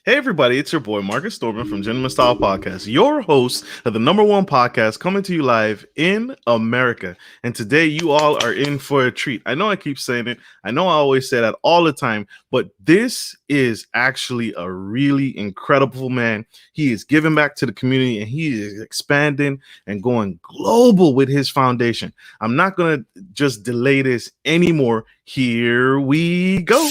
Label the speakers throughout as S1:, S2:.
S1: Hey everybody, it's your boy Marcus Storman from Gentleman Style Podcast, your host of the number one podcast coming to you live in America. And today you all are in for a treat. I know I keep saying it. I know I always say that all the time, but this is actually a really incredible man. He is giving back to the community and he is expanding and going global with his foundation. I'm not going to just delay this anymore. Here we go.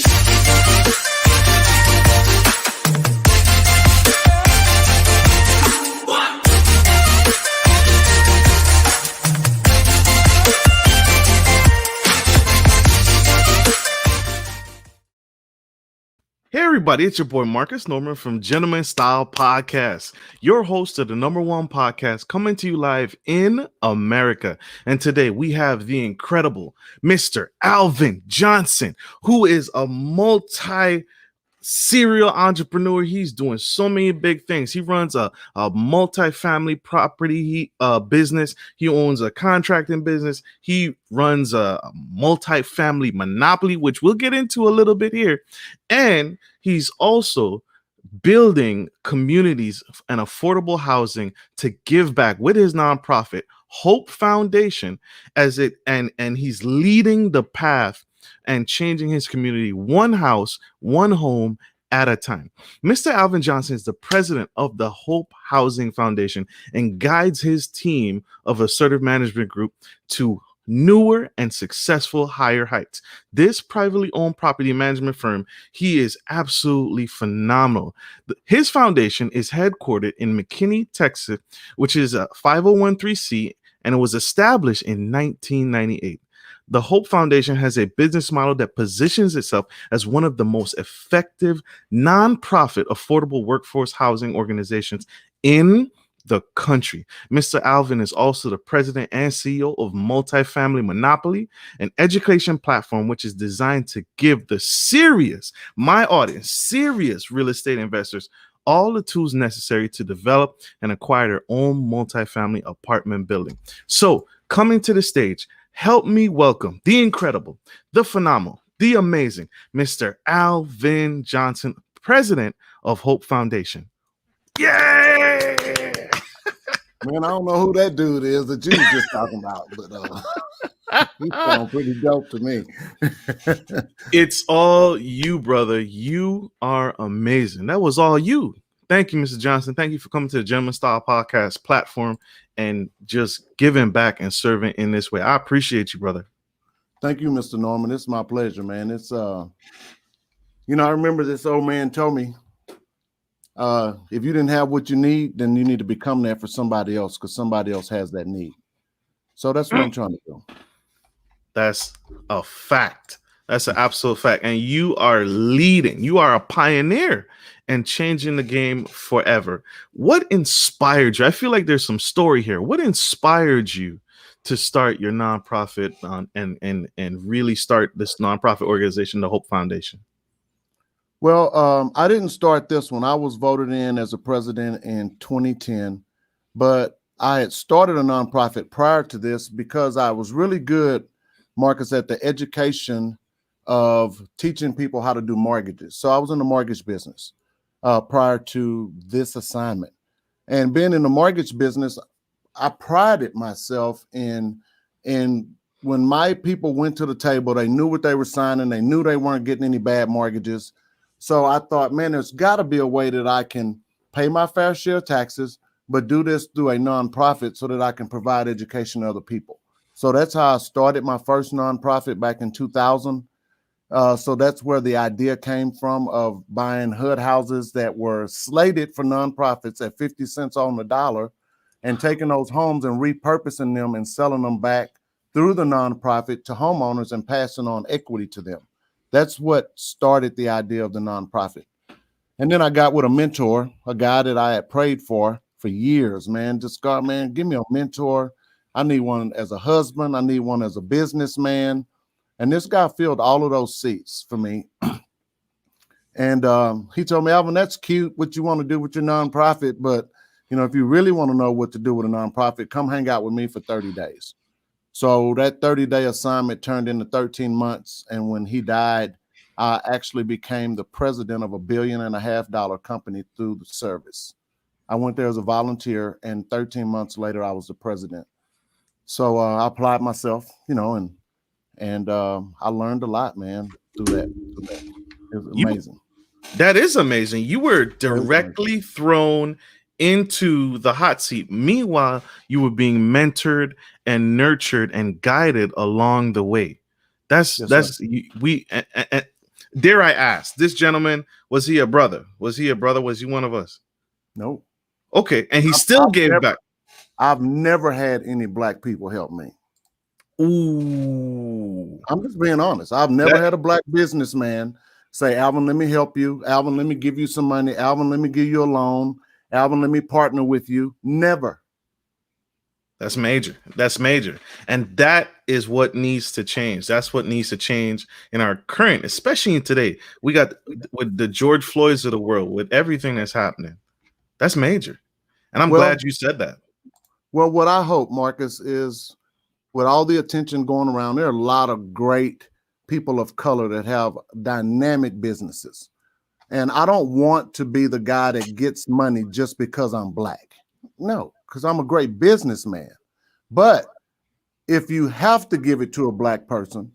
S1: Hey everybody, it's your boy Marcus Norman from Gentleman Style Podcast, your host of the number one podcast coming to you live in America. And today we have the incredible Mr. Alvin Johnson, who is a serial entrepreneur. He's doing so many big things. He runs a multifamily property business. He owns a contracting business. He runs a multifamily monopoly, which we'll get into a little bit here. And he's also building communities and affordable housing to give back with his nonprofit Hope Foundation and he's leading the path and changing his community one house, one home at a time. Mr. Alvin Johnson is the president of the Hope Housing Foundation and guides his team of assertive management group to newer and successful higher heights. This privately owned property management firm, he is absolutely phenomenal. His foundation is headquartered in McKinney, Texas, which is a 501c, and it was established in 1998. The Hope Foundation has a business model that positions itself as one of the most effective nonprofit affordable workforce housing organizations in the country. Mr. Alvin is also the president and CEO of MultiFamily Monopoly, an education platform which is designed to give my audience, serious real estate investors all the tools necessary to develop and acquire their own multifamily apartment building. So, coming to the stage, help me welcome the incredible, the phenomenal, the amazing Mr. Alvin Johnson, president of Hope Foundation. Yay!
S2: Man, I don't know who that dude is that you was just talking about, but he sounds pretty dope to me.
S1: It's all you, brother. You are amazing. That was all you. Thank you, Mr. Johnson. Thank you for coming to the Gentleman Style Podcast platform and just giving back and serving in this way. I appreciate you, brother.
S2: Thank you, Mr. Norman. It's my pleasure, man. It's I remember this old man told me, if you didn't have what you need, then you need to become that for somebody else because somebody else has that need. So that's what I'm trying to do.
S1: That's a fact. That's an absolute fact. And you are leading. You are a pioneer and changing the game forever. What inspired you? I feel like there's some story here. What inspired you to start your nonprofit and really start this nonprofit organization, the Hope Foundation?
S2: Well, I didn't start this one. I was voted in as a president in 2010, but I had started a nonprofit prior to this because I was really good, Marcus, at the education of teaching people how to do mortgages. So I was in the mortgage business prior to this assignment. And being in the mortgage business, I prided myself in when my people went to the table, they knew what they were signing. They knew they weren't getting any bad mortgages. So I thought, man, there's got to be a way that I can pay my fair share of taxes, but do this through a nonprofit so that I can provide education to other people. So that's how I started my first nonprofit back in 2000. So that's where the idea came from of buying HUD houses that were slated for nonprofits at 50 cents on the dollar and taking those homes and repurposing them and selling them back through the nonprofit to homeowners and passing on equity to them. That's what started the idea of the nonprofit. And then I got with a mentor, a guy that I had prayed for years, man. Just God, man, give me a mentor. I need one as a husband. I need one as a businessman. And this guy filled all of those seats for me. And he told me, Alvin, that's cute, what you want to do with your nonprofit. But, if you really want to know what to do with a nonprofit, come hang out with me for 30 days. So that 30-day assignment turned into 13 months. And when he died, I actually became the president of a $1.5 billion company through the service. I went there as a volunteer, and 13 months later, I was the president. So I applied myself, and I learned a lot, man, through that. It was amazing.
S1: That is amazing. You were directly thrown into the hot seat. Meanwhile, you were being mentored and nurtured and guided along the way. Dare I ask, this gentleman, was he a brother? Was he one of us?
S2: Nope.
S1: Okay, and he still gave back.
S2: I've never had any black people help me.
S1: Ooh.
S2: I'm just being honest. I've never had a black businessman say, Alvin, let me help you. Alvin, let me give you some money. Alvin, let me give you a loan. Alvin, let me partner with you. Never.
S1: That's major. That's major. And that is what needs to change. That's what needs to change in our current, especially in today. We got with the George Floyds of the world, with everything that's happening. That's major. And I'm glad you said that.
S2: Well, what I hope, Marcus, is with all the attention going around, there are a lot of great people of color that have dynamic businesses. And I don't want to be the guy that gets money just because I'm black. No, because I'm a great businessman. But if you have to give it to a black person,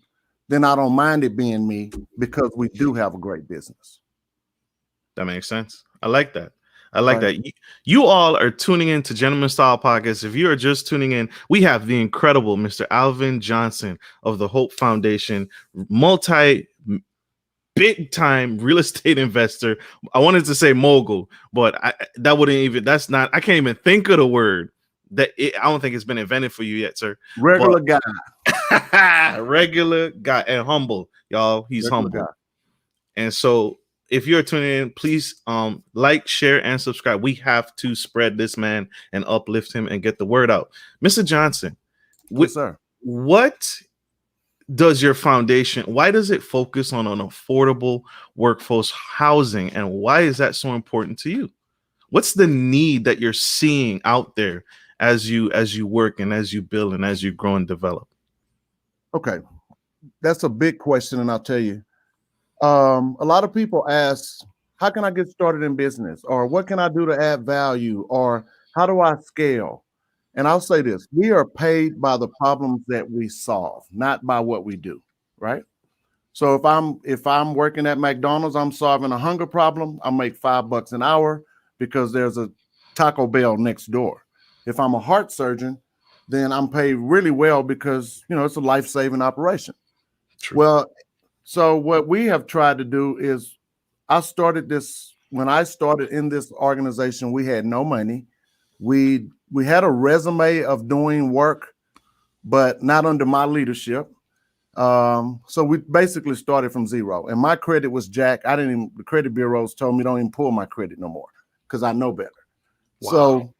S2: then I don't mind it being me, because we do have a great business.
S1: That makes sense. I like that. I like that. You all are tuning in to Gentleman Style Podcast. If you are just tuning in, we have the incredible Mr. Alvin Johnson of the Hope Foundation, big time real estate investor. I wanted to say mogul, but I can't even think of the word. I don't think it's been invented for you yet, sir.
S2: Regular guy.
S1: Regular guy and humble, y'all. He's regular humble. Guy. And so if you're tuning in, please like, share, and subscribe. We have to spread this man and uplift him and get the word out. Mr. Johnson,
S2: yes, sir.
S1: What does your foundation, why does it focus on an affordable workforce housing, and why is that so important to you? What's the need that you're seeing out there as you work and as you build and as you grow and develop?
S2: Okay, that's a big question, and I'll tell you. A lot of people ask, how can I get started in business? Or what can I do to add value? Or how do I scale? And I'll say this, we are paid by the problems that we solve, not by what we do, right? So if I'm working at McDonald's, I'm solving a hunger problem, I'll make $5 an hour because there's a Taco Bell next door. If I'm a heart surgeon, then I'm paid really well because, it's a life-saving operation. True. Well, so what we have tried to do is, when I started in this organization, we had no money. We had a resume of doing work, but not under my leadership. So we basically started from zero, and my credit was jack. The credit bureaus told me don't even pull my credit no more because I know better. Wow. So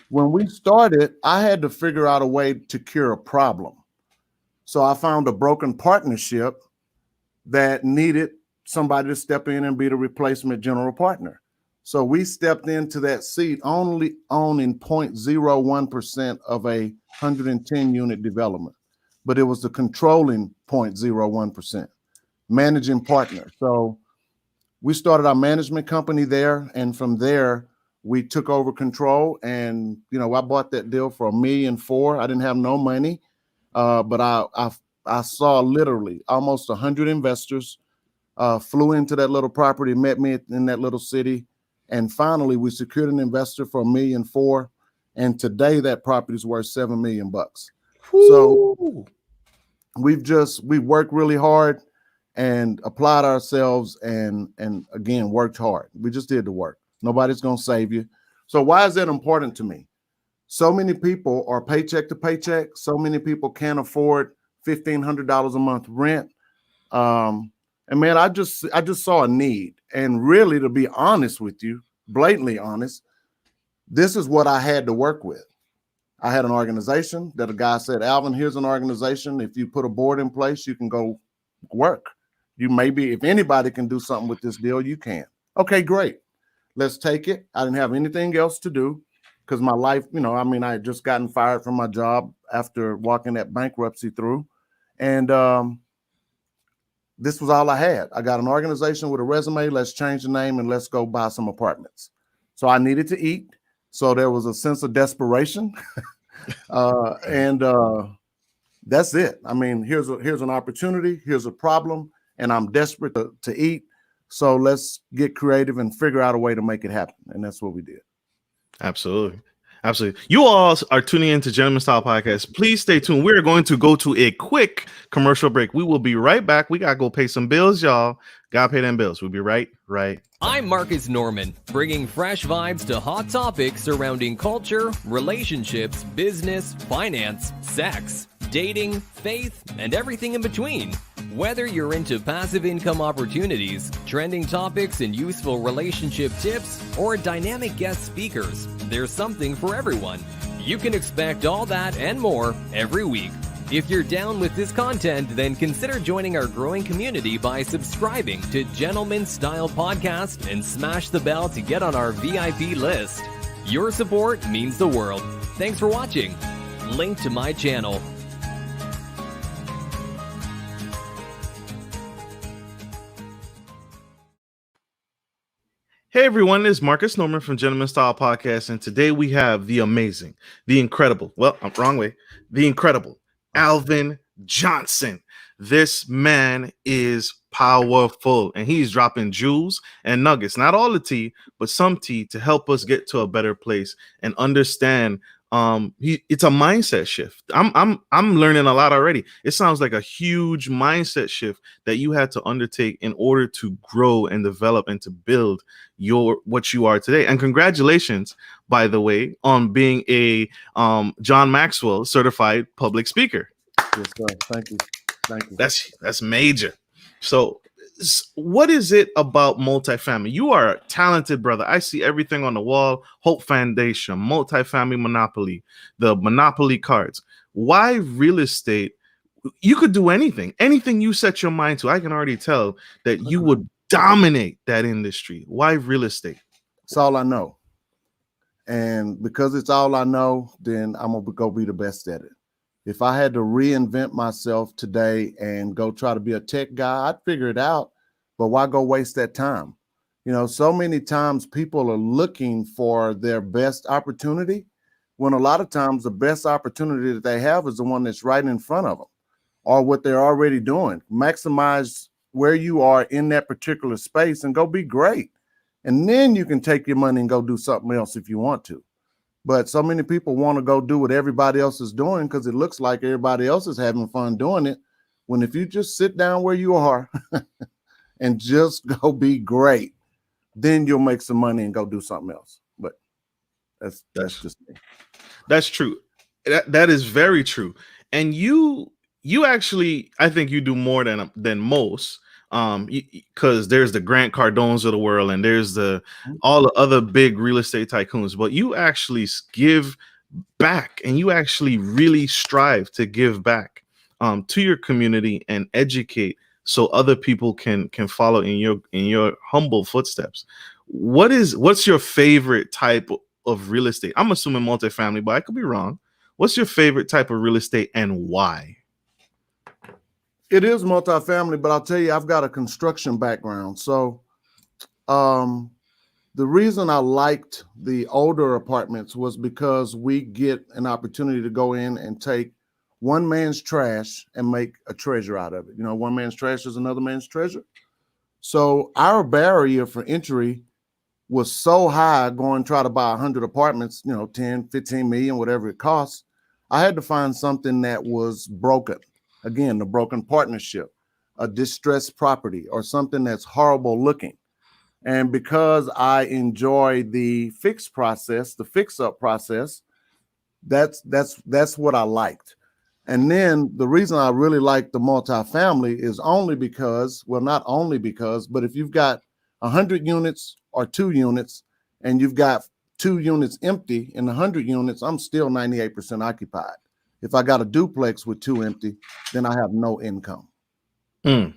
S2: when we started, I had to figure out a way to cure a problem. So I found a broken partnership that needed somebody to step in and be the replacement general partner. So we stepped into that seat only owning 0.01% of a 110 unit development, but it was the controlling 0.01%, managing partner. So we started our management company there, and from there we took over control. And I bought that deal for $1.4 million. I didn't have no money, but I saw literally almost 100 investors flew into that little property, met me in that little city. And finally, we secured an investor for $1.4 million. And today that property is worth $7 million. So we worked really hard and applied ourselves and again, worked hard. We just did the work. Nobody's going to save you. So why is that important to me? So many people are paycheck to paycheck. So many people can't afford $1,500 a month rent. And man, I just saw a need. And really, to be honest with you, blatantly honest, this is what I had to work with. I had an organization that a guy said, Alvin, here's an organization. If you put a board in place, you can go work. If anybody can do something with this deal, you can. Okay, great. Let's take it. I didn't have anything else to do because my life, I had just gotten fired from my job after walking that bankruptcy through. And this was all I had. I got an organization with a resume. Let's change the name and let's go buy some apartments. So I needed to eat. So there was a sense of desperation. and that's it. I mean, here's an opportunity. Here's a problem. And I'm desperate to eat. So let's get creative and figure out a way to make it happen. And that's what we did.
S1: Absolutely. Absolutely. You all are tuning into Gentleman Style Podcast. Please stay tuned. We're going to go to a quick commercial break. We will be right back. We got to go pay some bills, y'all. Got to pay them bills. We'll be right.
S3: I'm Marcus Norman, bringing fresh vibes to hot topics surrounding culture, relationships, business, finance, sex, dating, faith, and everything in between. Whether you're into passive income opportunities, trending topics and useful relationship tips, or dynamic guest speakers, there's something for everyone. You can expect all that and more every week. If you're down with this content, then consider joining our growing community by subscribing to Gentleman Style Podcast and smash the bell to get on our VIP list. Your support means the world. Thanks for watching. Link to my channel.
S1: Hey everyone, this is Marcus Norman from Gentleman Style Podcast, and today we have the amazing, the incredible, the incredible Alvin Johnson. This man is powerful, and he's dropping jewels and nuggets, not all the tea, but some tea to help us get to a better place and understand. It's a mindset shift. I'm learning a lot already. It sounds like a huge mindset shift that you had to undertake in order to grow and develop and to build what you are today. And congratulations, by the way, on being a John Maxwell certified public speaker.
S2: Yes, sir. Thank you.
S1: That's major. So what is it about multifamily? You are a talented brother. I see everything on the wall. Hope Foundation, MultiFamily Monopoly, the Monopoly cards. Why real estate? You could do anything you set your mind to. I can already tell that you would dominate that industry. Why real estate?
S2: It's all I know. And because it's all I know, then I'm going to go be the best at it. If I had to reinvent myself today and go try to be a tech guy, I'd figure it out. But why go waste that time? You know, so many times people are looking for their best opportunity, when a lot of times the best opportunity that they have is the one that's right in front of them or what they're already doing. Maximize where you are in that particular space and go be great. And then you can take your money and go do something else if you want to. But so many people want to go do what everybody else is doing because it looks like everybody else is having fun doing it. When if you just sit down where you are and just go be great, then you'll make some money and go do something else. But that's just me.
S1: That's true. That is very true. And you actually, I think you do more than most. Because there's the Grant Cardones of the world and there's all the other big real estate tycoons, but you actually give back and you actually really strive to give back to your community and educate so other people can follow in your humble footsteps. What's your favorite type of real estate? I'm assuming multifamily, but I could be wrong. What's your favorite type of real estate and why?
S2: It is multifamily, but I'll tell you, I've got a construction background. So the reason I liked the older apartments was because we get an opportunity to go in and take one man's trash and make a treasure out of it. You know, one man's trash is another man's treasure. So our barrier for entry was so high going try to buy 100 apartments, 10, 15 million, whatever it costs. I had to find something that was broken. Again, the broken partnership, a distressed property, or something that's horrible looking. And because I enjoy the fix process, the fix up process, that's what I liked. And then the reason I really like the multifamily is only because, well, not only because, but if you've got 100 units or 2 units and you've got 2 units empty in 100 units, I'm still 98% occupied. If I got a duplex with 2 empty, then I have no income. And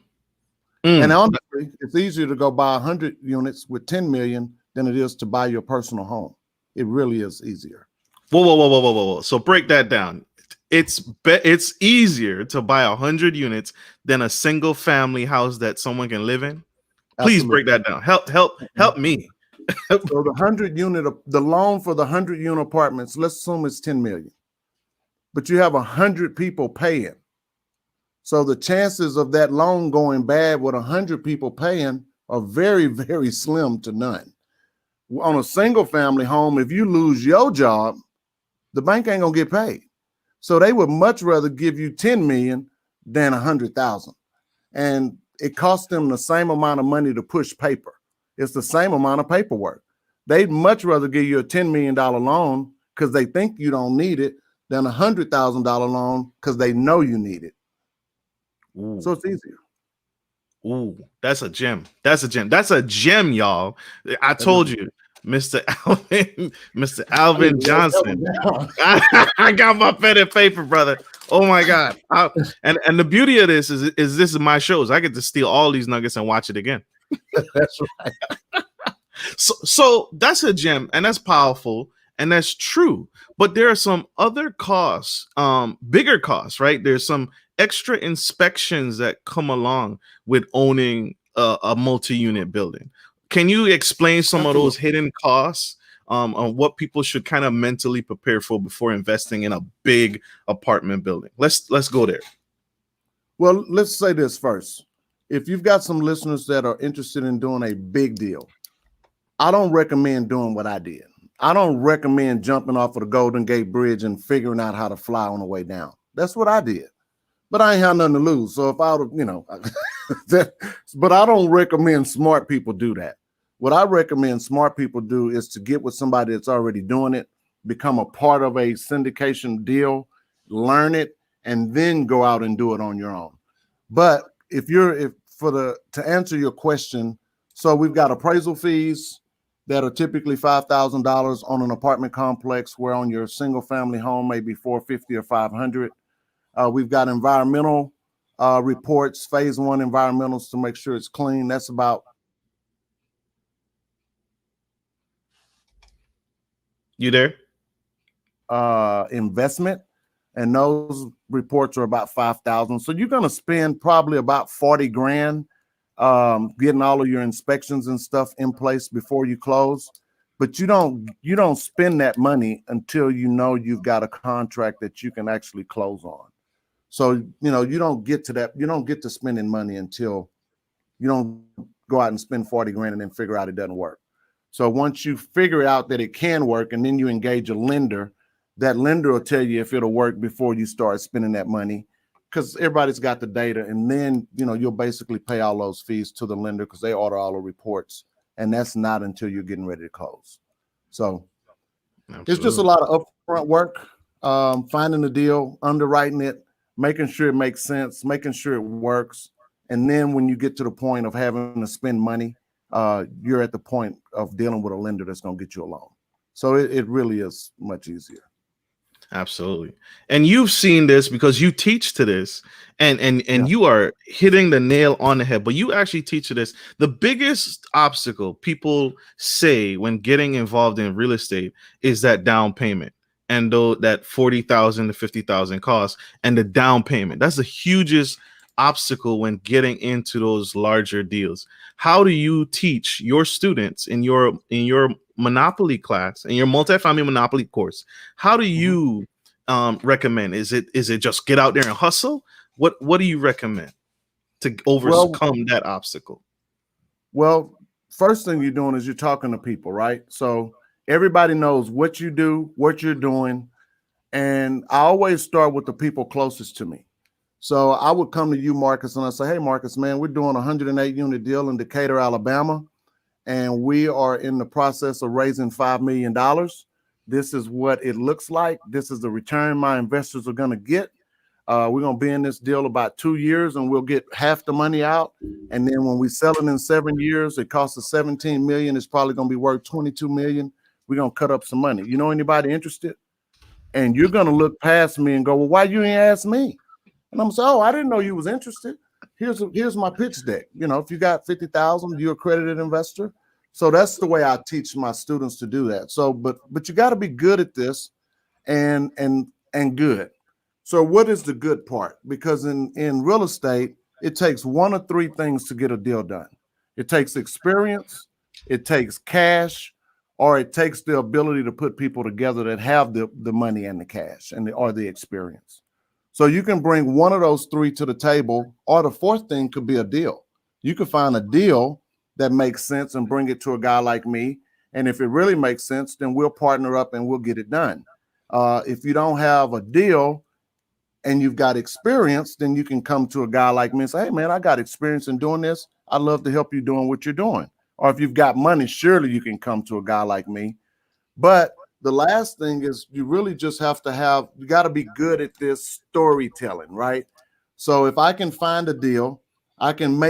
S2: honestly, it's easier to go buy 100 units with 10 million than it is to buy your personal home. It really is easier.
S1: Whoa. So break that down. it's easier to buy 100 units than a single family house that someone can live in. Please
S2: Absolutely.
S1: break that down. Help me.
S2: So the loan for the 100-unit apartments, let's assume it's 10 million, but you have 100 people paying. So the chances of that loan going bad with 100 people paying are very, very slim to none. On a single family home, if you lose your job, the bank ain't gonna get paid. So they would much rather give you 10 million than 100,000. And it costs them the same amount of money to push paper. It's the same amount of paperwork. They'd much rather give you a $10 million loan because they think you don't need it than a $100,000 loan because they know you need it.
S1: Ooh.
S2: So it's easier.
S1: Ooh, that's a gem. That's a gem. That's a gem, y'all. I told you, Mr. Alvin Johnson. I got my pen and paper, brother. Oh my God. And the beauty of this is this is my shows. I get to steal all these nuggets and watch it again.
S2: That's right.
S1: So that's a gem, and that's powerful, and that's true. But there are some other costs, bigger costs, right? There's some extra inspections that come along with owning a multi-unit building. Can you explain some of those hidden costs on what people should kind of mentally prepare for before investing in a big apartment building? Let's go there.
S2: Well, let's say this first. If you've got some listeners that are interested in doing a big deal, I don't recommend doing what I did. I don't recommend jumping off of the Golden Gate Bridge and figuring out how to fly on the way down. That's what I did. But I ain't had nothing to lose. So if I would, but I don't recommend smart people do that. What I recommend smart people do is to get with somebody that's already doing it, become a part of a syndication deal, learn it, and then go out and do it on your own. But to answer your question, so we've got appraisal fees that are typically $5,000 on an apartment complex, where on your single family home maybe $450 or $500. We've got environmental reports, phase 1 environmentals to make sure it's clean. That's about.
S1: You there?
S2: Investment, and those reports are about 5,000. So you're going to spend probably about 40 grand getting all of your inspections and stuff in place before you close. But you don't spend that money until you know you've got a contract that you can actually close on. So, you don't get to that. You don't get to spending money until you don't go out and spend 40 grand and then figure out it doesn't work. So once you figure out that it can work, and then you engage a lender, that lender will tell you if it'll work before you start spending that money, because everybody's got the data. And then, you'll basically pay all those fees to the lender because they order all the reports. And that's not until you're getting ready to close. So Absolutely. It's just a lot of upfront work, finding the deal, underwriting it, making sure it makes sense, making sure it works. And then when you get to the point of having to spend money, you're at the point of dealing with a lender that's going to get you a loan. So it really is much easier.
S1: Absolutely. And you've seen this because you teach to this, and you are hitting the nail on the head, but you actually teach to this. The biggest obstacle people say when getting involved in real estate is that down payment. And though that 40,000 to 50,000 costs, and the down payment, that's the hugest obstacle when getting into those larger deals. How do you teach your students in your Monopoly class, in your multifamily Monopoly course? How do you recommend? Is it just get out there and hustle? What do you recommend to overcome that obstacle?
S2: Well, first thing you're doing is you're talking to people, right? So everybody knows what you do, what you're doing. And I always start with the people closest to me. So I would come to you, Marcus, and I say, hey, Marcus, man, we're doing a 108-unit deal in Decatur, Alabama, and we are in the process of raising $5 million. This is what it looks like. This is the return my investors are going to get. We're going to be in this deal about 2 years, and we'll get half the money out. And then when we sell it in 7 years, it costs us $17 million. It's probably going to be worth $22 million. We're going to cut up some money. You know anybody interested? And you're going to look past me and go, well, why you ain't ask me? And I'm going to say, oh, I didn't know you was interested. Here's my pitch deck. If you got 50,000, you're a accredited investor. So that's the way I teach my students to do that. So, but you got to be good at this and good. So what is the good part? Because in real estate, it takes one of three things to get a deal done. It takes experience, it takes cash, or it takes the ability to put people together that have the money and the cash or the experience. So you can bring one of those three to the table, or the fourth thing could be a deal. You could find a deal that makes sense and bring it to a guy like me. And if it really makes sense, then we'll partner up and we'll get it done. If you don't have a deal and you've got experience, then you can come to a guy like me and say, hey, man, I got experience in doing this. I'd love to help you doing what you're doing. Or if you've got money, surely you can come to a guy like me. But the last thing is you really just have to you got to be good at this storytelling, right? So if I can find a deal, I can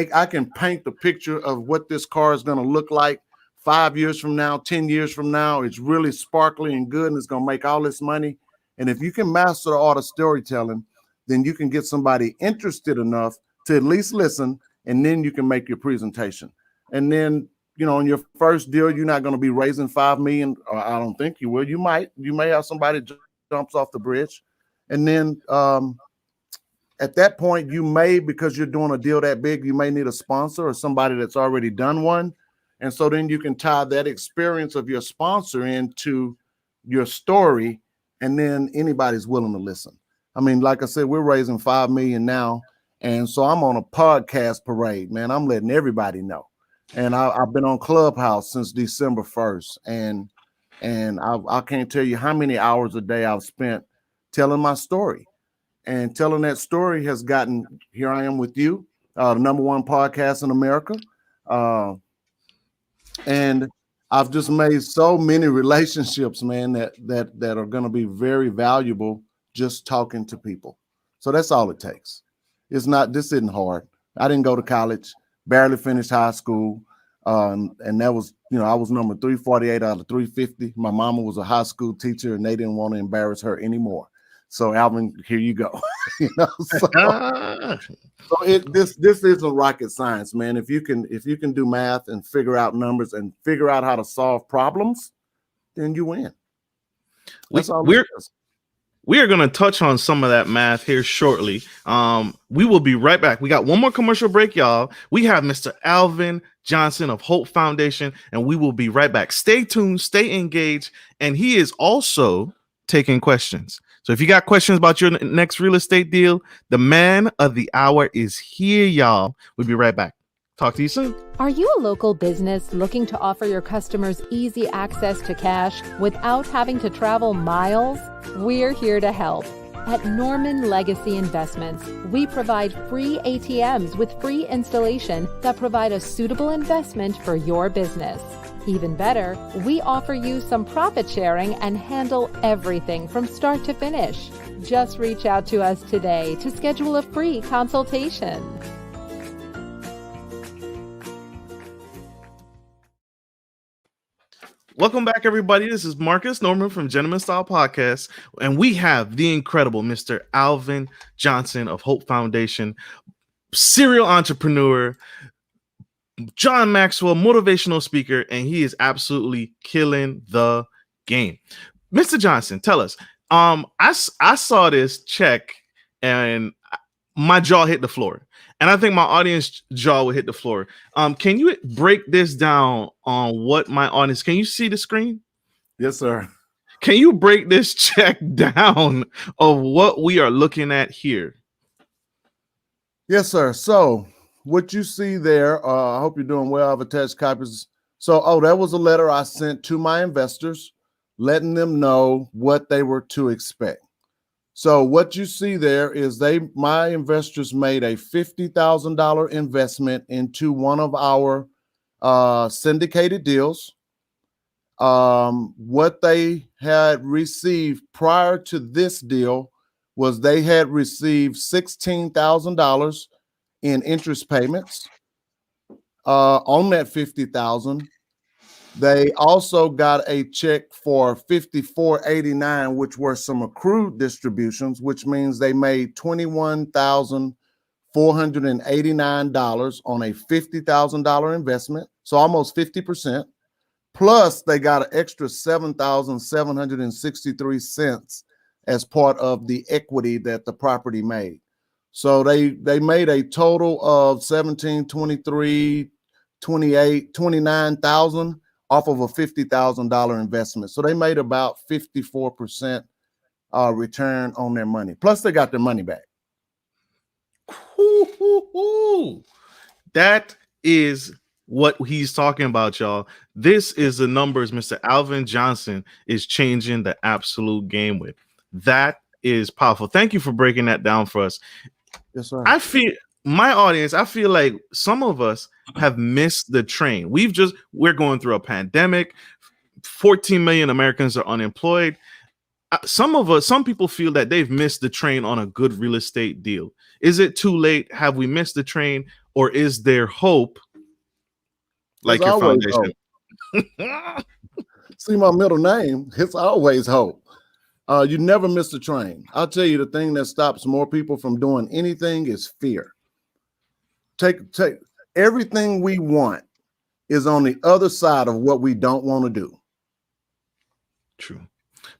S2: paint the picture of what this car is going to look like 5 years from now, 10 years from now. It's really sparkly and good, and it's going to make all this money. And if you can master the art of storytelling, then you can get somebody interested enough to at least listen, and then you can make your presentation. And then, in your first deal, you're not going to be raising $5 million. Or I don't think you will. You may have somebody jumps off the bridge. And then at that point, because you're doing a deal that big, you may need a sponsor or somebody that's already done one. And so then you can tie that experience of your sponsor into your story, and then anybody's willing to listen. I mean, like I said, we're raising $5 million now. And so I'm on a podcast parade, man. I'm letting everybody know. And I've been on Clubhouse since December 1st. And I can't tell you how many hours a day I've spent telling my story. And telling that story has gotten, here I am with you, the #1 podcast in America. And I've just made so many relationships, man, that are going to be very valuable just talking to people. So that's all it takes. This isn't hard. I didn't go to college, barely finished high school. And that was, I was number 348 out of 350. My mama was a high school teacher, and they didn't want to embarrass her anymore. So Alvin, here you go. This isn't rocket science, man. If you can do math and figure out numbers and figure out how to solve problems, then you win. That's all.
S1: We are going to touch on some of that math here shortly. We will be right back. We got one more commercial break, y'all. We have Mr. Alvin Johnson of Hope Foundation, and we will be right back. Stay tuned, stay engaged, and he is also taking questions. So if you got questions about your next real estate deal, the man of the hour is here, y'all. We'll be right back. Talk to you soon.
S4: Are you a local business looking to offer your customers easy access to cash without having to travel miles? We're here to help. At Norman Legacy Investments, we provide free ATMs with free installation that provide a suitable investment for your business. Even better, we offer you some profit sharing and handle everything from start to finish. Just reach out to us today to schedule a free consultation.
S1: Welcome back, everybody. This is Marcus Norman from Gentleman Style Podcast, and we have the incredible Mr. Alvin Johnson of Hope Foundation, serial entrepreneur, John Maxwell, motivational speaker, and he is absolutely killing the game. Mr. Johnson, tell us. I saw this check and my jaw hit the floor, and I think my audience jaw will hit the floor. Can you break this down on what my audience? Can you see the screen?
S2: Yes, sir.
S1: Can you break this check down of what we are looking at here?
S2: Yes, sir. So what you see there, I hope you're doing well. I've attached copies. So, that was a letter I sent to my investors, letting them know what they were to expect. So what you see there is my investors made a $50,000 investment into one of our syndicated deals. What they had received prior to this deal was they had received $16,000 in interest payments on that $50,000. They also got a check for $54.89, which were some accrued distributions, which means they made $21,489 on a $50,000 investment, so almost 50%. Plus, they got an extra 7,763 cents as part of the equity that the property made. So they made a total of 17, 23, 28, 29,000 off of a $50,000 investment. So they made about 54% return on their money. Plus they got their money back.
S1: That is what he's talking about, y'all. This is the numbers Mr. Alvin Johnson is changing the absolute game with. That is powerful. Thank you for breaking that down for us.
S2: Yes, sir.
S1: I feel my audience, I feel like some of us have missed the train. We're going through a pandemic. 14 million Americans are unemployed. Some people feel that they've missed the train on a good real estate deal. Is it too late? Have we missed the train, or is there hope? Like
S2: There's
S1: your foundation.
S2: See my middle name. It's always hope. You never miss the train. I'll tell you, the thing that stops more people from doing anything is fear. Take everything we want is on the other side of what we don't want to do.
S1: True.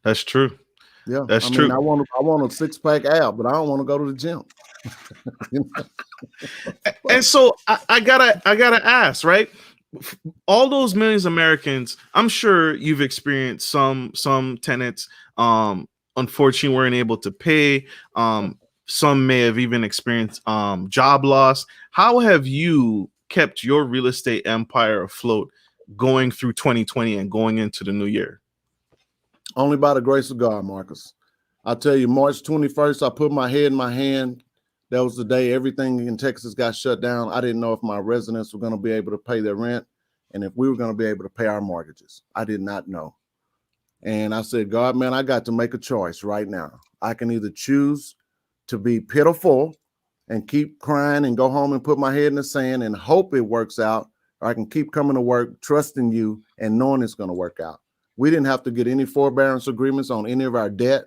S1: That's true.
S2: Yeah,
S1: that's true.
S2: I want a 6-pack ab, but I don't want to go to the gym.
S1: And so I gotta ask, right? All those millions of Americans, I'm sure you've experienced some tenants unfortunately weren't able to pay. Some may have even experienced job loss. How have you kept your real estate empire afloat going through 2020 and going into the new year?
S2: Only by the grace of God, Marcus. I'll tell you, March 21st, I put my head in my hand. That was the day everything in Texas got shut down. I didn't know if my residents were going to be able to pay their rent and if we were going to be able to pay our mortgages. I did not know. And I said, God, man, I got to make a choice right now. I can either choose to be pitiful and keep crying and go home and put my head in the sand and hope it works out, or I can keep coming to work, trusting you and knowing it's going to work out. We didn't have to get any forbearance agreements on any of our debt.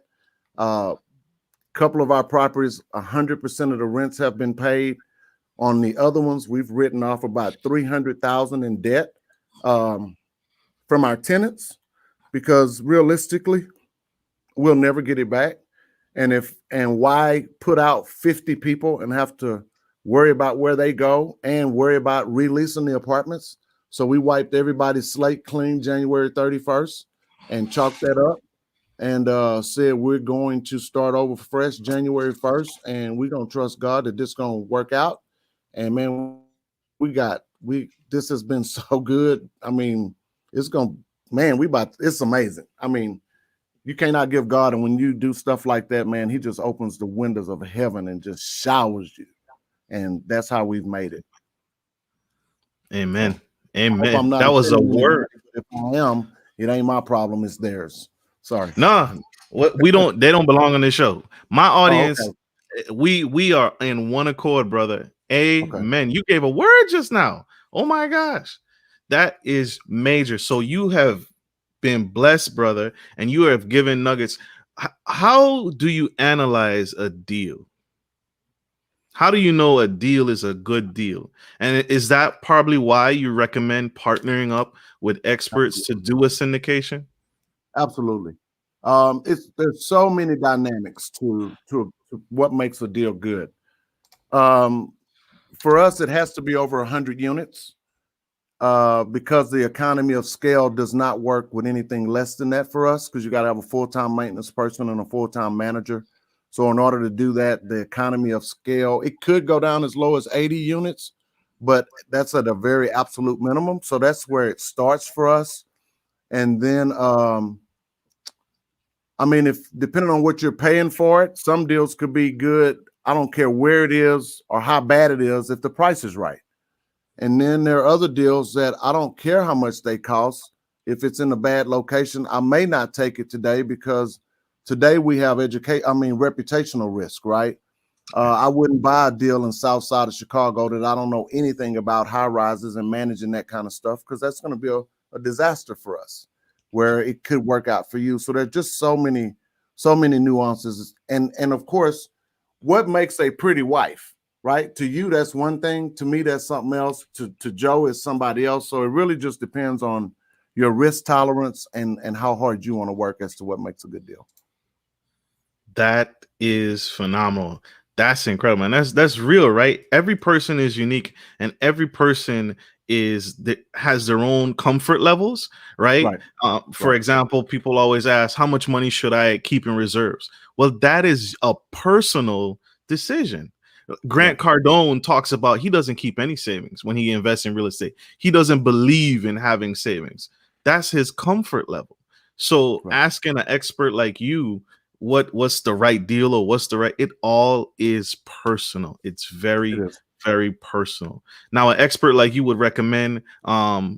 S2: Couple of our properties, 100% of the rents have been paid. On the other ones, we've written off about $300,000 in debt from our tenants, because realistically, we'll never get it back. And why put out 50 people and have to worry about where they go and worry about releasing the apartments? So we wiped everybody's slate clean January 31st and chalked that up and said we're going to start over fresh January 1st, and we're going to trust God that this is going to work out. And man, this has been so good. I mean, it's amazing. I mean, you cannot give God, and when you do stuff like that, man, he just opens the windows of heaven and just showers you. And that's how we've made it.
S1: Amen. Amen. That was a word.
S2: If I am, it ain't my problem, it's theirs. Sorry.
S1: Nah, they don't belong on this show. My audience, we are in one accord, brother. Amen. Okay. You gave a word just now. Oh my gosh. That is major. So you have been blessed, brother, and you have given nuggets. How do you analyze a deal? How do you know a deal is a good deal? And is that probably why you recommend partnering up with experts to do a syndication?
S2: Absolutely. There's so many dynamics to what makes a deal good. For us, it has to be over 100 units because the economy of scale does not work with anything less than that for us, because you got to have a full-time maintenance person and a full-time manager. So in order to do that, the economy of scale, it could go down as low as 80 units, but that's at a very absolute minimum. So that's where it starts for us. And then, if depending on what you're paying for it, some deals could be good. I don't care where it is or how bad it is if the price is right. And then there are other deals that I don't care how much they cost. If it's in a bad location, I may not take it today because today we have reputational risk, right? I wouldn't buy a deal in South Side of Chicago that I don't know anything about high rises and managing that kind of stuff, because that's going to be a disaster for us, where it could work out for you. So there's just so many nuances. And of course, what makes a pretty wife, right? To you, that's one thing. To me, that's something else. To Joe, is somebody else. So it really just depends on your risk tolerance and how hard you want to work as to what makes a good deal.
S1: That is phenomenal. That's incredible. And that's real, right? Every person is unique and every person has their own comfort levels, right?
S2: Right.
S1: For
S2: Right.
S1: example, people always ask, how much money should I keep in reserves? Well, that is a personal decision. Grant
S2: Right.
S1: Cardone talks about he doesn't keep any savings when he invests in real estate. He doesn't believe in having savings. That's his comfort level. So
S2: Right.
S1: asking an expert like you what's the right deal or what's the right, it all is personal. It's
S2: It
S1: very,
S2: is.
S1: very personal. Now, an expert like you would recommend,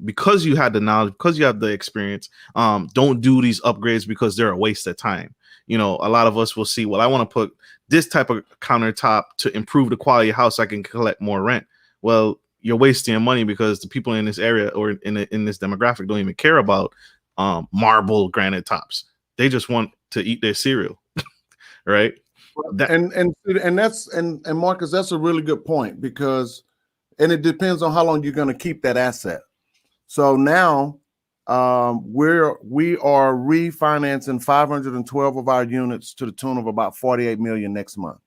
S1: because you had the knowledge, because you have the experience, don't do these upgrades because they're a waste of time. You know, a lot of us will see, well, I want to put this type of countertop to improve the quality of house. I can collect more rent. Well, you're wasting your money because the people in this area or in this demographic don't even care about marble granite tops. They just want to eat their cereal, right?
S2: And Marcus, that's a really good point, because it depends on how long you're going to keep that asset. So now we are refinancing 512 of our units to the tune of about 48 million next month,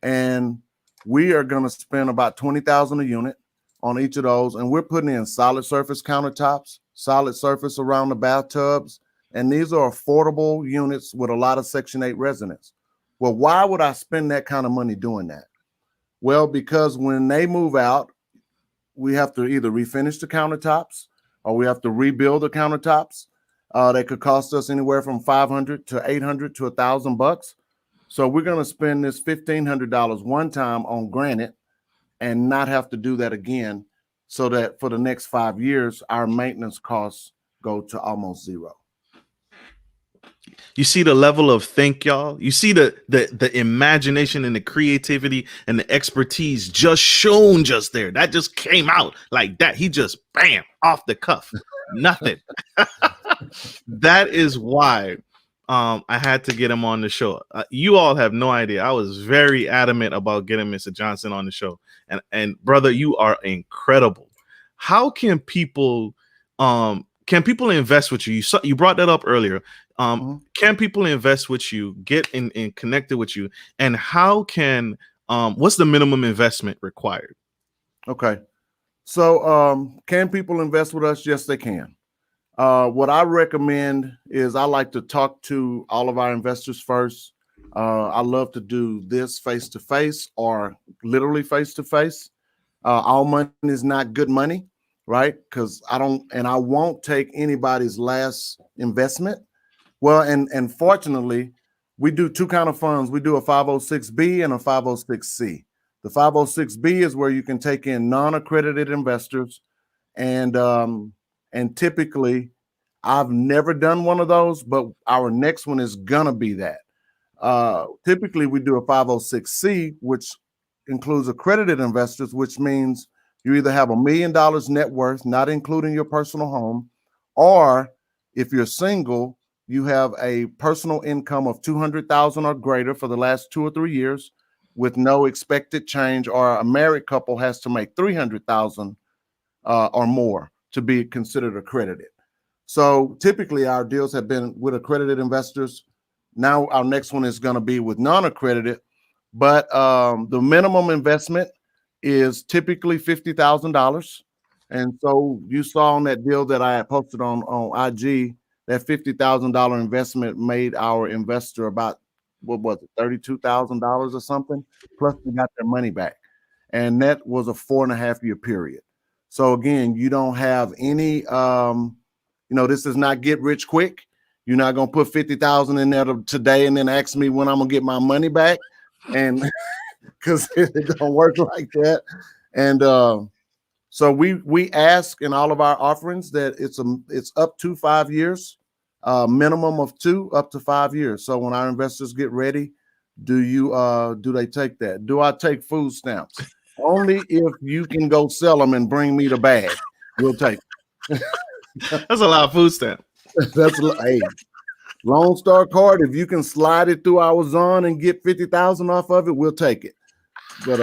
S2: and we are going to spend about 20,000 a unit on each of those, and we're putting in solid surface countertops, solid surface around the bathtubs, and these are affordable units with a lot of Section 8 residents. Well, why would I spend that kind of money doing that? Well, because when they move out, we have to either refinish the countertops or we have to rebuild the countertops. That could cost us anywhere from $500 to $800 to $1,000. So we're going to spend this $1,500 one time on granite and not have to do that again, so that for the next 5 years, our maintenance costs go to almost zero.
S1: You see the level of y'all. You see the imagination and the creativity and the expertise just shown just there. That just came out like that. He just bam off the cuff. Nothing. That is why I had to get him on the show. You all have no idea. I was very adamant about getting Mr. Johnson on the show. And brother, you are incredible. How can people invest with you? You brought that up earlier. Can people invest with you, get in connected with you, and how can what's the minimum investment required?
S2: Okay. So can people invest with us? Yes, they can. What I recommend is I like to talk to all of our investors first. I love to do this face-to-face or literally face-to-face. All money is not good money, right? Because I won't take anybody's last investment. Well, and fortunately, we do two kind of funds. We do a 506B and a 506C. The 506B is where you can take in non-accredited investors, and typically, I've never done one of those, but our next one is gonna be that. Typically, we do a 506C, which includes accredited investors, which means you either have $1 million net worth, not including your personal home, or if you're single, you have a personal income of $200,000 or greater for the last 2 or 3 years with no expected change, or a married couple has to make $300,000 or more to be considered accredited. So typically our deals have been with accredited investors. Now our next one is going to be with non-accredited, but the minimum investment is typically $50,000. And so you saw on that deal that I had posted on IG, that $50,000 investment made our investor about, what was it, $32,000 or something, plus they got their money back. And that was a 4.5-year period. So again, you don't have any, this is not get rich quick. You're not going to put 50,000 in there today and then ask me when I'm going to get my money back. And because it don't work like that. And so we ask in all of our offerings that it's up to 5 years, minimum of 2 up to 5 years. So when our investors get ready, do they take that? Do I take food stamps? Only if you can go sell them and bring me the bag. We'll take it.
S1: That's a lot of food stamp.
S2: That's hey, Lone Star card. If you can slide it through our zone and get 50,000 off of it, we'll take it. But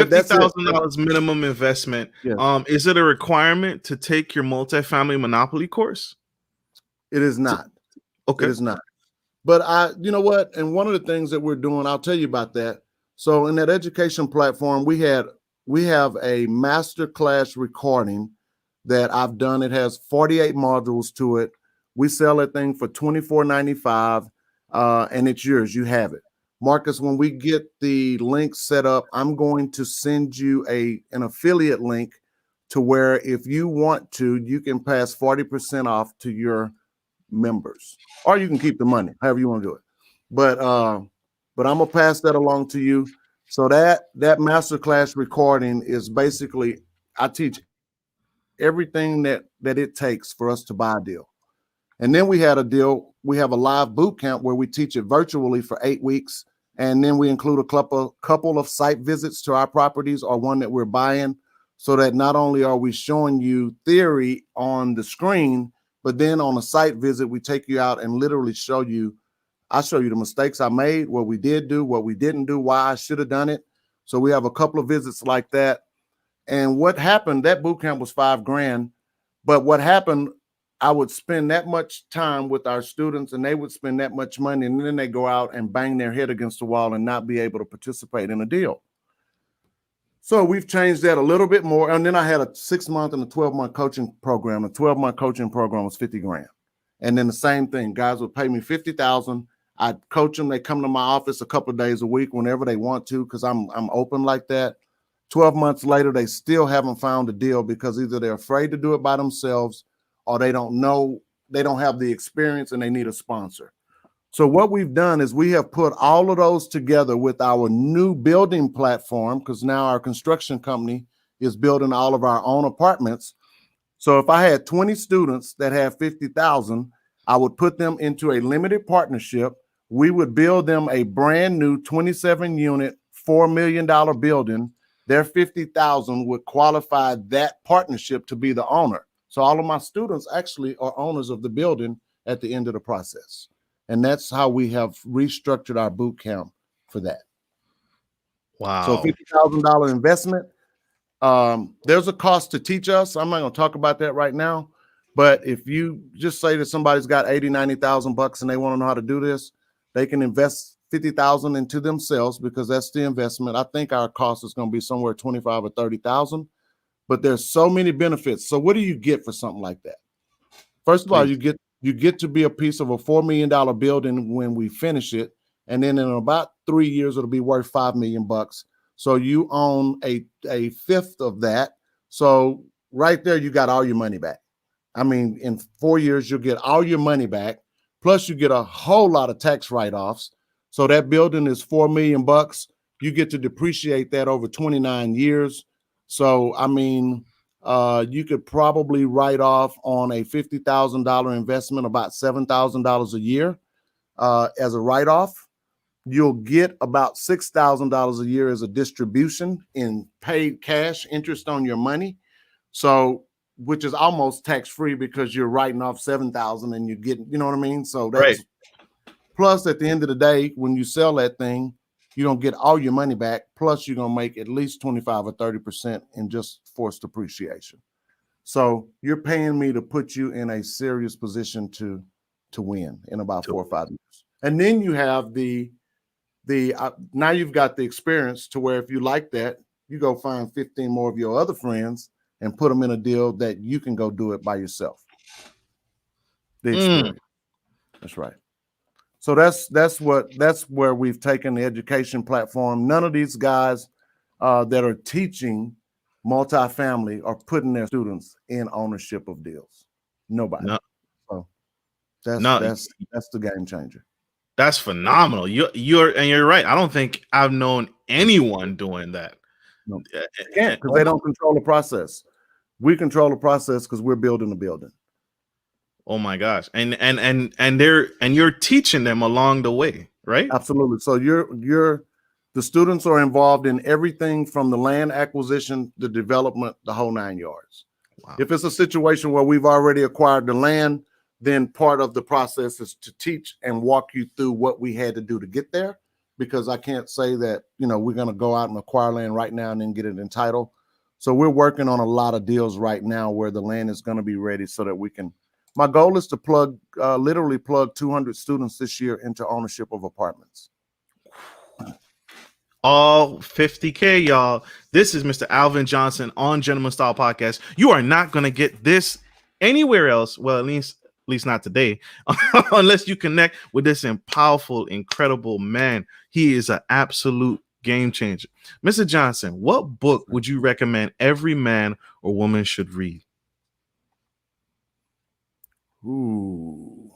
S2: that's
S1: $50,000 minimum investment.
S2: Yeah.
S1: Is it a requirement to take your multifamily monopoly course?
S2: It is not.
S1: Okay.
S2: It is not. But you know what? And one of the things that we're doing, I'll tell you about that. So in that education platform, we have a master class recording that I've done. It has 48 modules to it. We sell that thing for $24.95, and it's yours. You have it. Marcus, when we get the link set up, I'm going to send you an affiliate link to where if you want to, you can pass 40% off to your members, or you can keep the money, however you want to do it. But I'm gonna pass that along to you. So that masterclass recording is basically, I teach everything that it takes for us to buy a deal. And then we have a live boot camp where we teach it virtually for 8 weeks. And then we include a couple of site visits to our properties or one that we're buying, so that not only are we showing you theory on the screen, but then on a site visit, we take you out and literally show you the mistakes I made, what we did do, what we didn't do, why I should have done it. So we have a couple of visits like that. And what happened, that boot camp was $5,000. But what happened, I would spend that much time with our students and they would spend that much money, and then they go out and bang their head against the wall and not be able to participate in a deal. So we've changed that a little bit more. And then I had a 6-month and a 12-month coaching program. The 12-month coaching program was $50,000. And then the same thing, guys would pay me $50,000. I'd coach them. They come to my office a couple of days a week whenever they want to, because I'm open like that. 12 months later, they still haven't found a deal because either they're afraid to do it by themselves or they don't know, they don't have the experience and they need a sponsor. So what we've done is we have put all of those together with our new building platform, because now our construction company is building all of our own apartments. So if I had 20 students that have 50,000, I would put them into a limited partnership. We would build them a brand new 27-unit, $4 million building. Their 50,000 would qualify that partnership to be the owner. So all of my students actually are owners of the building at the end of the process. And that's how we have restructured our boot camp for that.
S1: Wow.
S2: So $50,000 investment. There's a cost to teach us. I'm not going to talk about that right now. But if you just say that somebody's got 80, 90,000 bucks and they want to know how to do this, they can invest 50,000 into themselves, because that's the investment. I think our cost is going to be somewhere 25 or 30,000. But there's so many benefits. So what do you get for something like that? First of all, you get to be a piece of a $4 million building when we finish it. And then in about 3 years, it'll be worth $5 million bucks. So you own a fifth of that. So right there, you got all your money back. I mean, in 4 years, you'll get all your money back. Plus you get a whole lot of tax write-offs. So that building is $4 million bucks. You get to depreciate that over 29 years. So, I mean, you could probably write off on a $50,000 investment about $7,000 a year as a write-off. You'll get about $6,000 a year as a distribution in paid cash interest on your money. So, which is almost tax-free because you're writing off $7,000 and you get, you know what I mean? So that's
S1: right.
S2: Plus at the end of the day, when you sell that thing, you don't get all your money back. Plus you're going to make at least 25 or 30% in just forced depreciation. So you're paying me to put you in a serious position to win in about 4 or 5 years. And then you have now you've got the experience to where if you like that, you go find 15 more of your other friends and put them in a deal that you can go do it by yourself. The experience. That's right. So that's where we've taken the education platform. None of these guys that are teaching multifamily are putting their students in ownership of deals. Nobody.
S1: No.
S2: So that's the game changer.
S1: That's phenomenal. You're right. I don't think I've known anyone doing that.
S2: No. Yeah, because they don't control the process. We control the process because we're building the building.
S1: Oh my gosh. And you're teaching them along the way, right?
S2: Absolutely. So the students are involved in everything from the land acquisition, the development, the whole 9 yards. Wow. If it's a situation where we've already acquired the land, then part of the process is to teach and walk you through what we had to do to get there. Because I can't say that, we're going to go out and acquire land right now and then get it entitled. So we're working on a lot of deals right now where the land is going to be ready so that we can My goal is to literally plug 200 students this year into ownership of apartments.
S1: All 50K, y'all. This is Mr. Alvin Johnson on Gentleman Style Podcast. You are not going to get this anywhere else. Well, at least not today, unless you connect with this powerful, incredible man. He is an absolute game changer. Mr. Johnson, what book would you recommend every man or woman should read?
S2: Ooh,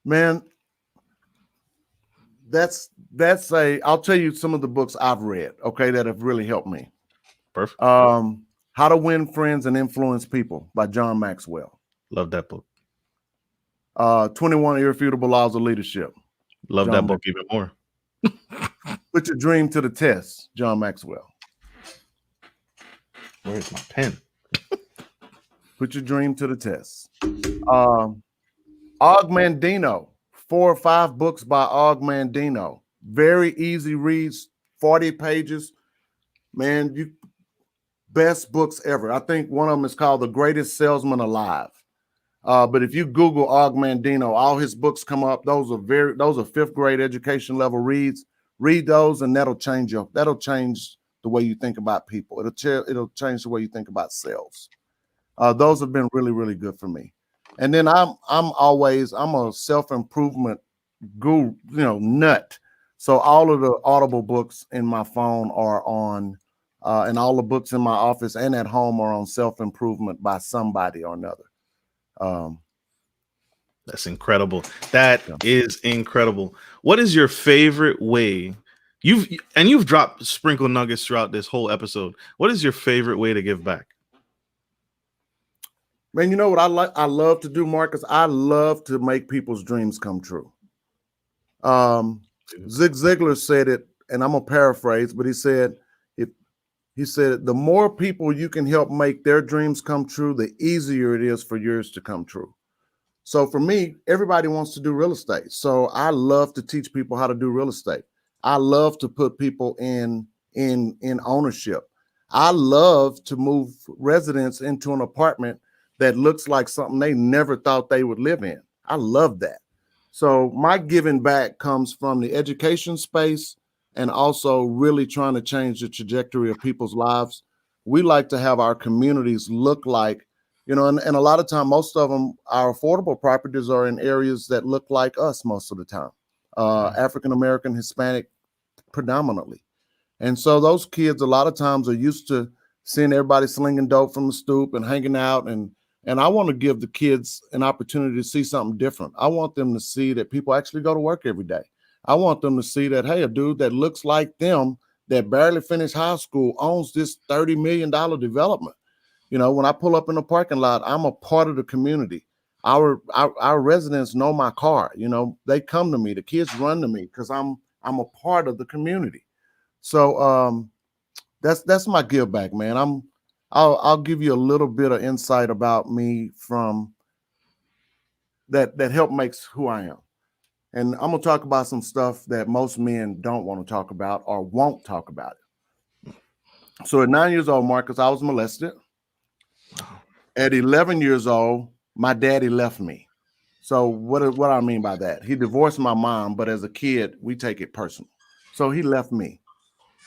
S2: man. I'll tell you some of the books I've read, okay, that have really helped me.
S1: Perfect.
S2: How to Win Friends and Influence People by John Maxwell.
S1: Love that book.
S2: 21 Irrefutable Laws of Leadership.
S1: Love that book even more.
S2: Put Your Dream to the Test, John Maxwell.
S1: Where's my pen?
S2: Put Your Dream to the Test. Og Mandino. 4 or 5 books by Og Mandino. Very easy reads, 40 pages. Man, best books ever. I think one of them is called The Greatest Salesman Alive. But if you Google Og Mandino, all his books come up. Those are 5th grade education level reads. Read those, and that'll change the way you think about people. It'll change the way you think about sales. Those have been really, really good for me. And then I'm a self-improvement guru, nut. So all of the Audible books in my phone are on, and all the books in my office and at home are on self-improvement by somebody or another.
S1: That's incredible. That is incredible. What is your favorite way? You've dropped sprinkle nuggets throughout this whole episode. What is your favorite way to give back?
S2: Man, you know what I love to do, Marcus? I love to make people's dreams come true. Zig Ziglar said it, and I'm gonna paraphrase, but he said, the more people you can help make their dreams come true, the easier it is for yours to come true. So for me, everybody wants to do real estate. So I love to teach people how to do real estate. I love to put people in ownership. I love to move residents into an apartment that looks like something they never thought they would live in. I love that. So my giving back comes from the education space and also really trying to change the trajectory of people's lives. We like to have our communities look like, and a lot of time, most of them, our affordable properties are in areas that look like us most of the time. African-American, Hispanic, predominantly. And so those kids a lot of times are used to seeing everybody slinging dope from the stoop and hanging out, and I want to give the kids an opportunity to see something different. I want them to see that people actually go to work every day. I want them to see that, hey, a dude that looks like them that barely finished high school owns this $30 million development. When I pull up in the parking lot, I'm a part of the community. Our residents know my car. They come to me. The kids run to me because I'm a part of the community. So that's my give back, man. I'll give you a little bit of insight about me from that help makes who I am. And I'm going to talk about some stuff that most men don't want to talk about or won't talk about it. So at 9 years old, Marcus, I was molested. At 11 years old, my daddy left me. So what do I mean by that? He divorced my mom, but as a kid, we take it personal. So he left me.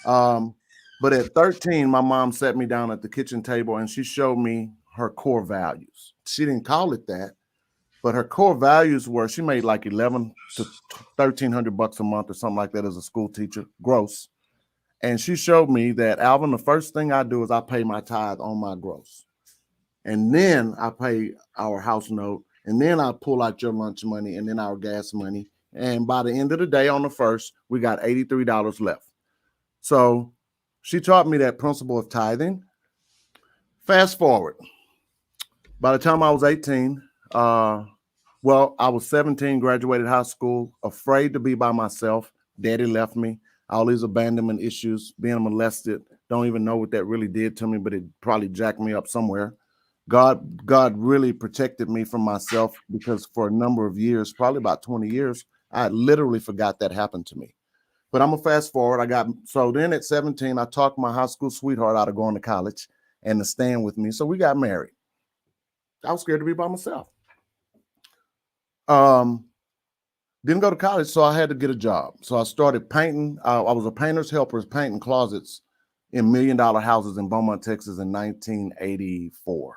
S2: But at 13, my mom sat me down at the kitchen table and she showed me her core values. She didn't call it that, but her core values were, she made like $1,100 to $1,300 a month or something like that as a school teacher, gross. And she showed me that, Alvin, the first thing I do is I pay my tithe on my gross. And then I pay our house note. And then I pull out your lunch money and then our gas money. And by the end of the day on the first, we got $83 left. So she taught me that principle of tithing. Fast forward. By the time I was 18, I was 17, graduated high school, afraid to be by myself. Daddy left me. All these abandonment issues, being molested. Don't even know what that really did to me, but it probably jacked me up somewhere. God really protected me from myself because for a number of years, probably about 20 years, I literally forgot that happened to me. But I'm gonna fast forward. So then at 17, I talked my high school sweetheart out of going to college and to staying with me. So we got married. I was scared to be by myself. Didn't go to college, so I had to get a job. So I started painting. I was a painter's helper, painting closets in $1 million houses in Beaumont, Texas in 1984.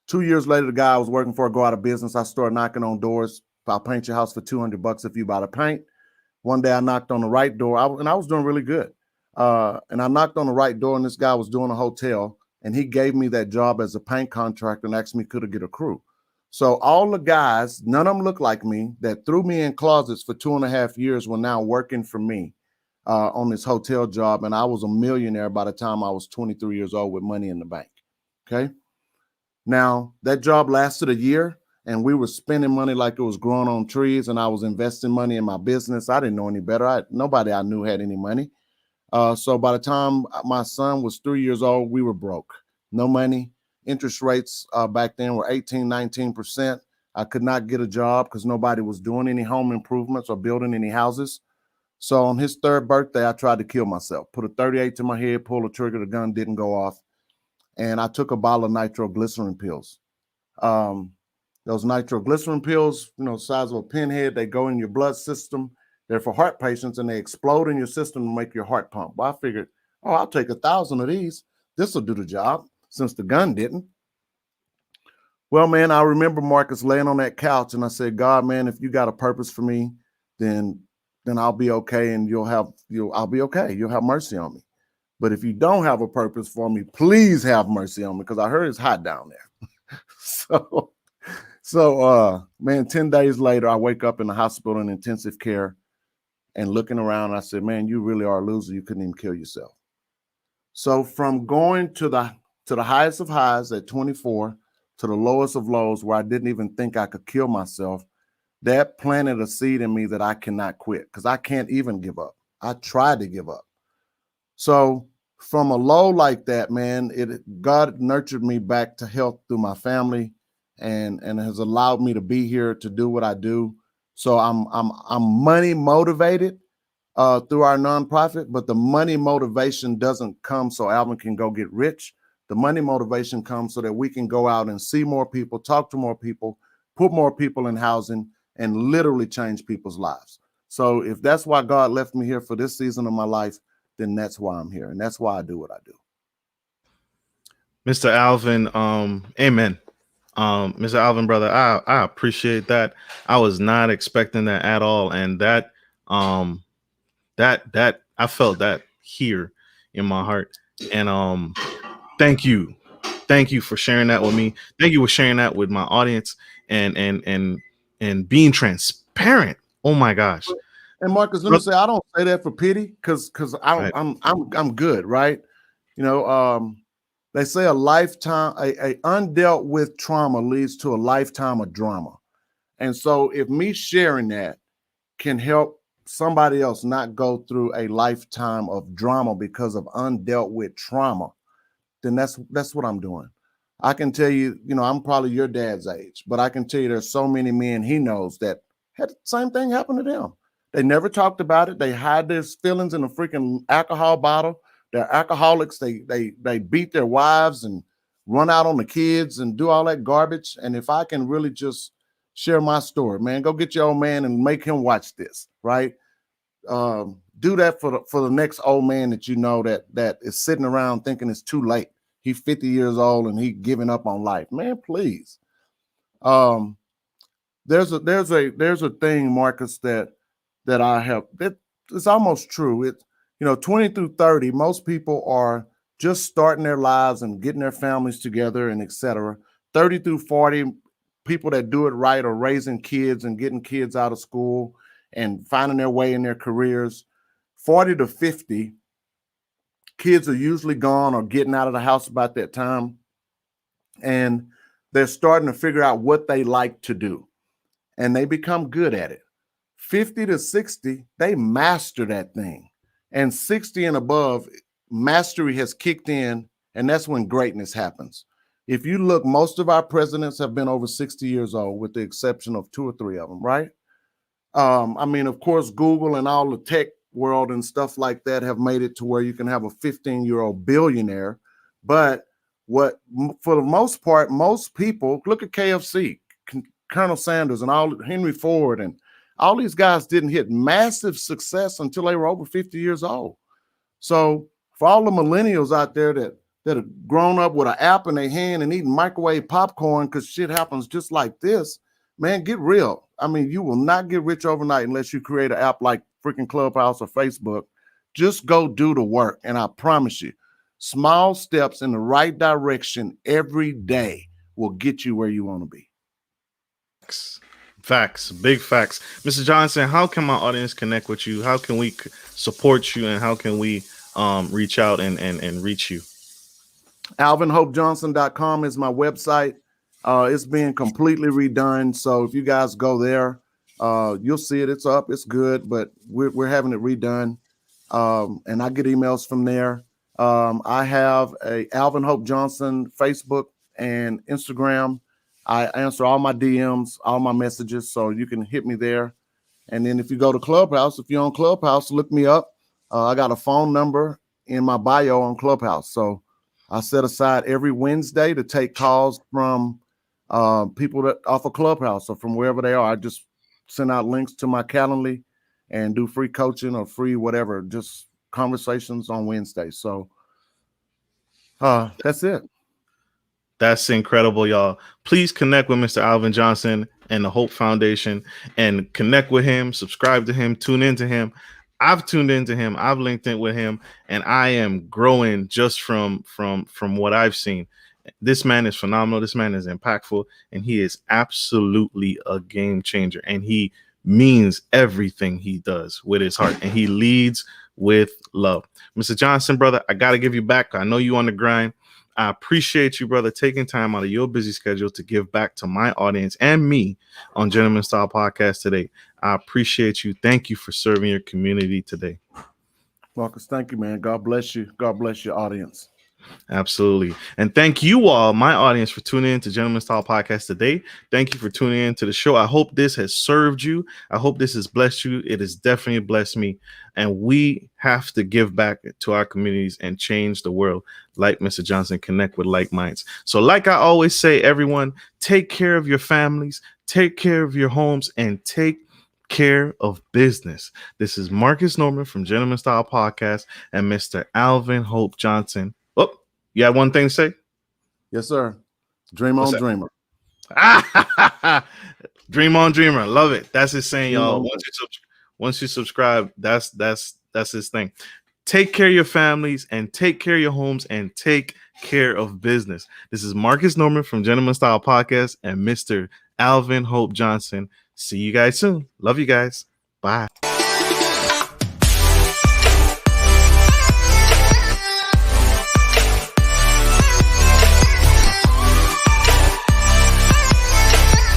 S2: 2 years later, the guy I was working for go out of business. I started knocking on doors. I'll paint your house for $200 if you buy the paint. One day I knocked on the right door, and I was doing really good. And I knocked on the right door, and this guy was doing a hotel, and he gave me that job as a paint contractor and asked me could I get a crew. So all the guys, none of them look like me, that threw me in closets for 2.5 years were now working for me on this hotel job. And I was a millionaire by the time I was 23 years old with money in the bank. Okay. Now that job lasted a year and we were spending money like it was growing on trees, and I was investing money in my business. I didn't know any better. Nobody I knew had any money. So by the time my son was 3 years old, we were broke, no money. Interest rates back then were 18, 19%. I could not get a job because nobody was doing any home improvements or building any houses. So on his 3rd birthday, I tried to kill myself, put a 38 to my head, pull the trigger, the gun didn't go off. And I took a bottle of nitroglycerin pills. Those nitroglycerin pills, size of a pinhead, they go in your blood system. They're for heart patients, and they explode in your system to make your heart pump. Well, I figured, I'll take 1,000 of these. This will do the job, since the gun didn't. Well, man, I remember Marcus laying on that couch, and I said, God, man, if you got a purpose for me, then I'll be okay, and I'll be okay. You'll have mercy on me. But if you don't have a purpose for me, please have mercy on me, because I heard it's hot down there. So, man, 10 days later, I wake up in the hospital in intensive care and looking around, I said, man, you really are a loser. You couldn't even kill yourself. So from going to the highest of highs at 24 to the lowest of lows where I didn't even think I could kill myself, that planted a seed in me that I cannot quit, because I can't even give up. I tried to give up. So from a low like that, man, God nurtured me back to health through my family, and has allowed me to be here to do what I do. So I'm money motivated through our nonprofit, but the money motivation doesn't come so Alvin can go get rich. The money motivation comes so that we can go out and see more people, talk to more people, put more people in housing, and literally change people's lives. So if that's why God left me here for this season of my life, then that's why I'm here. And that's why I do what I do.
S1: Mr. Alvin, amen. Mr. Alvin, brother, I appreciate that. I was not expecting that at all. And that I felt that here in my heart. And thank you for sharing that with me. Thank you for sharing that with my audience and being transparent. Oh my gosh.
S2: And Marcus, let me say, I don't say that for pity, because I'm good, right? They say a lifetime, a undealt with trauma leads to a lifetime of drama. And so if me sharing that can help somebody else not go through a lifetime of drama because of undealt with trauma, then that's what I'm doing. I can tell you, I'm probably your dad's age, but I can tell you there's so many men he knows that had the same thing happen to them. They never talked about it. They hide their feelings in a freaking alcohol bottle. They're alcoholics. They beat their wives and run out on the kids and do all that garbage. And if I can really just share my story, man, go get your old man and make him watch this, right? Do that for the next old man that that is sitting around thinking it's too late. He's 50 years old and he giving up on life. Man, please. There's a thing, Marcus, that I have. It's almost true. 20 through 30, most people are just starting their lives and getting their families together and et cetera. 30 through 40, people that do it right are raising kids and getting kids out of school and finding their way in their careers. 40 to 50, kids are usually gone or getting out of the house about that time. And they're starting to figure out what they like to do. And they become good at it. 50 to 60, they master that thing. And 60 and above, mastery has kicked in, and that's when greatness happens. If you look, most of our presidents have been over 60 years old, with the exception of 2 or 3 of them, right? Of course, Google and all the tech world and stuff like that have made it to where you can have a 15-year-old billionaire. But for the most part, most people look at KFC, Colonel Sanders, and all Henry Ford, and all these guys didn't hit massive success until they were over 50 years old. So for all the millennials out there that have grown up with an app in their hand and eating microwave popcorn because shit happens just like this, man, get real. I mean, you will not get rich overnight unless you create an app like freaking Clubhouse or Facebook. Just go do the work. And I promise you, small steps in the right direction every day will get you where you want to be.
S1: Facts, big facts. Mr. Johnson, how can my audience connect with you? How can we support you, and how can we reach out and reach you?
S2: AlvinHopeJohnson.com is my website. It's being completely redone. So if you guys go there, you'll see it. It's up. It's good, but we're having it redone. And I get emails from there. I have a Alvin Hope Johnson Facebook and Instagram. I answer all my DMs, all my messages, so you can hit me there. And then if you go to Clubhouse, if you're on Clubhouse, look me up. I got a phone number in my bio on Clubhouse. So I set aside every Wednesday to take calls from people that off of Clubhouse or from wherever they are. I just send out links to my Calendly and do free coaching or free whatever, just conversations on Wednesday. So that's it.
S1: That's incredible, y'all. Please connect with Mr. Alvin Johnson and the Hope Foundation and connect with him, subscribe to him, tune into him. I've tuned into him. I've linked in with him, and I am growing just from what I've seen. This man is phenomenal. This man is impactful, and he is absolutely a game changer. And he means everything he does with his heart, and he leads with love. Mr. Johnson, brother, I got to give you back. I know you on the grind. I appreciate you, brother, taking time out of your busy schedule to give back to my audience and me on Gentleman Style Podcast today. I appreciate you. Thank you for serving your community today.
S2: Marcus, thank you, man. God bless you. God bless your audience.
S1: Absolutely. And thank you all, my audience, for tuning in to Gentleman Style Podcast today. Thank you for tuning in to the show. I hope this has served you. I hope this has blessed you. It has definitely blessed me. And we have to give back to our communities and change the world like Mr. Johnson, connect with like minds. So like I always say, everyone, take care of your families, take care of your homes, and take care of business. This is Marcus Norman from Gentleman Style Podcast and Mr. Alvin Hope Johnson. Oh, you had one thing to say?
S2: Yes, sir. Dream on, dreamer.
S1: Dream on, dreamer. Love it. That's his saying, y'all. Once you subscribe, that's his thing. Take care of your families and take care of your homes and take care of business. This is Marcus Norman from Gentleman Style Podcast and Mr. Alvin Hope Johnson. See you guys soon. Love you guys. Bye.